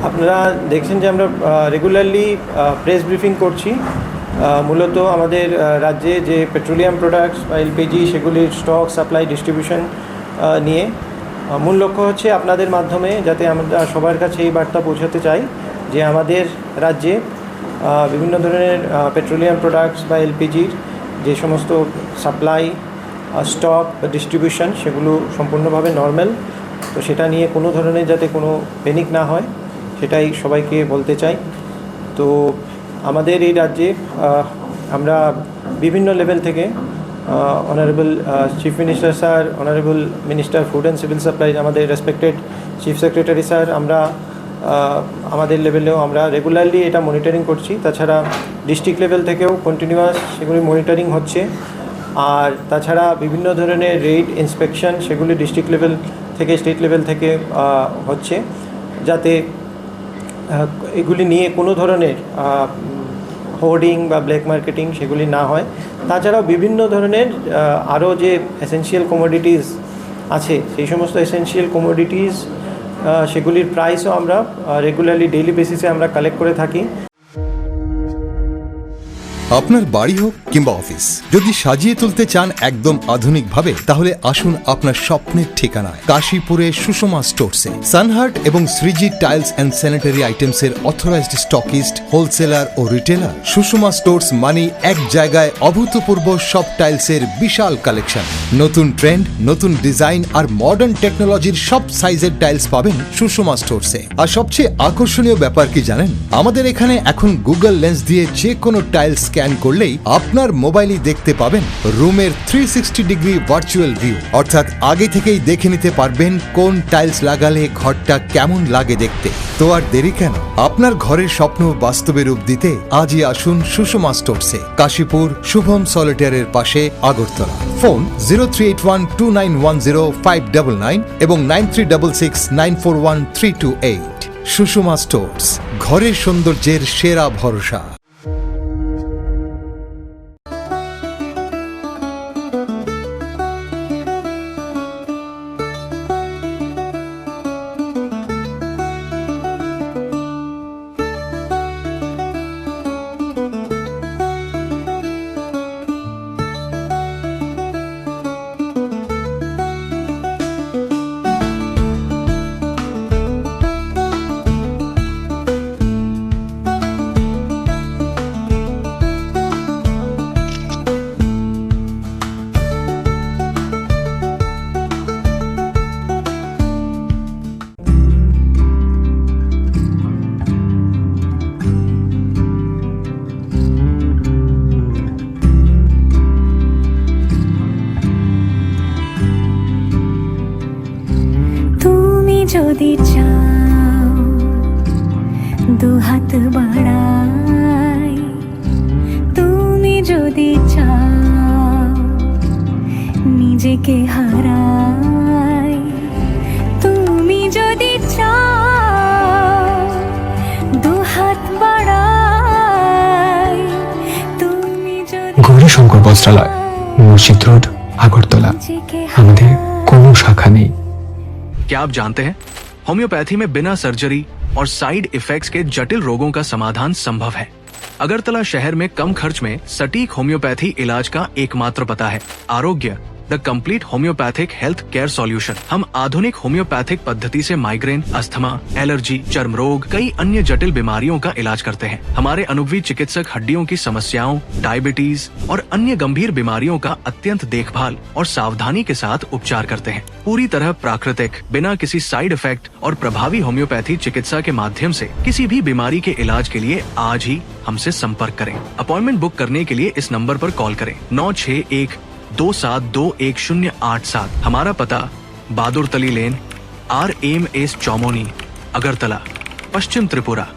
আপনারা দেখছেন যে আমরা রেগুলারলি প্রেস ব্রিফিং করছি মূলত আমাদের রাজ্যে যে পেট্রোলিয়াম প্রোডাক্টস বা এলপিজি সেগুলির স্টক সাপ্লাই ডিস্ট্রিবিউশন নিয়ে মূল লক্ষ্য হচ্ছে আপনাদের মাধ্যমে যাতে আমরা সবার কাছে এই বার্তা পৌঁছাতে চাই যে আমাদের রাজ্যে বিভিন্ন ধরনের পেট্রোলিয়াম প্রোডাক্টস বা এলপিজির যে সমস্ত সাপ্লাই স্টক বা ডিস্ট্রিবিউশন সেগুলো সম্পূর্ণভাবে নর্মাল। তো সেটা নিয়ে কোনো ধরনের যাতে কোনো প্যানিক না হয় সেটাই সবাইকে বলতে চাই। তো আমাদের এই রাজ্যে আমরা বিভিন্ন লেভেল থেকে honourable chief minister sir, honourable minister food and civil supplies, আমাদের রেসপেক্টেড চিফ সেক্রেটারি স্যার, আমরা আমাদের লেভেলেও আমরা রেগুলারলি এটা মনিটরিং করছি। তাছাড়া ডিস্ট্রিক্ট লেভেল থেকেও কন্টিনিউয়াস সেগুলি মনিটরিং হচ্ছে। আর তাছাড়া বিভিন্ন ধরনের রেড ইন্সপেকশন সেগুলি ডিস্ট্রিক্ট লেভেল থেকে স্টেট লেভেল থেকে হচ্ছে, যাতে এগুলি নিয়ে কোনো ধরনের হোর্ডিং বা ব্ল্যাক মার্কেটিং সেগুলি না হয়। তাছাড়াও বিভিন্ন ধরনের আরও যে এসেনশিয়াল কমোডিটিস আছে সেই সমস্ত এসেনশিয়াল কমোডিটিস সেগুলির প্রাইসও আমরা রেগুলারলি ডেইলি বেসিসে আমরা কালেক্ট করে থাকি। আপনার বাড়ি হোক কিংবা অফিস, যদি সাজিয়ে তুলতে চান একদম আধুনিকভাবে, তাহলে আসুন আপনার স্বপ্নের ঠিকানায় কাশীপুরে সুষমা স্টোরসে। সানহার্ট এবং শ্রীজি টাইলস অ্যান্ড স্যানিটারি আইটেমসের অথরাইজড স্টকিস্ট, হোলসেলার ও রিটেলার। সুষমা স্টোরস মানে এক জায়গায় অভূতপূর্ব সব টাইলসের বিশাল কালেকশন। নতুন ট্রেন্ড, নতুন ডিজাইন আর মডার্ন টেকনোলজির সব সাইজের টাইলস পাবেন সুষমা স্টোরসে। আর সবচেয়ে আকর্ষণীয় ব্যাপার কি জানেন? আমাদের এখানে এখন গুগল লেন্স দিয়ে যে কোনো টাইলস স্ক্যান করলেই আপনার মোবাইলেই দেখতে পাবেন রুমের 360 ডিগ্রি ভার্চুয়াল ভিউ, অর্থাৎ আগে থেকেই দেখে নিতে পারবেন কোন টাইলস লাগালে ঘরটা কেমন লাগে দেখতে। তো আর দেরি কেন? আপনার ঘরের স্বপ্ন বাস্তবে রূপ দিতে আজই আসুন সুষমা স্টোরসে, কাশীপুর শুভম সলিটারের পাশে, আগরতলা। ফোন 0381291059 এবং 9366941328। সুষমা স্টোরস, ঘরের সৌন্দর্যের সেরা ভরসা। যদি চাও দুহাত বাড়াই, তুমি যদি চাও নিজেকে হারাই, তুমি যদি চাও দুহাত বাড়াই, তুমি যদি। গৌরীশঙ্কর বস্ত্রালয়, মসজিদ রোড, আগরতলা। আমাদের কোনো শাখা নেই। क्या आप जानते हैं होम्योपैथी में बिना सर्जरी और साइड इफेक्ट्स के जटिल रोगों का समाधान संभव है। अगरतला शहर में कम खर्च में सटीक होम्योपैथी इलाज का एकमात्र पता है आरोग्य, the complete homeopathic health care solution. हम आधुनिक होम्योपैथिक पद्धति से माइग्रेन, अस्थमा, एलर्जी, चर्म रोग, कई अन्य जटिल बीमारियों का इलाज करते हैं। हमारे अनुभवी चिकित्सक हड्डियों की समस्याओं, डायबिटीज और अन्य गंभीर बीमारियों का अत्यंत देखभाल और सावधानी के साथ उपचार करते हैं। पूरी तरह प्राकृतिक, बिना किसी साइड इफेक्ट और प्रभावी होम्योपैथी चिकित्सा के माध्यम से किसी भी बीमारी के इलाज के लिए आज ही हमसे संपर्क करें। अपॉइंटमेंट बुक करने के लिए इस नंबर पर कॉल करें 9612721087। हमारा पता बहादुर तली लेन, RMS चौमोनी, अगरतला, पश्चिम त्रिपुरा।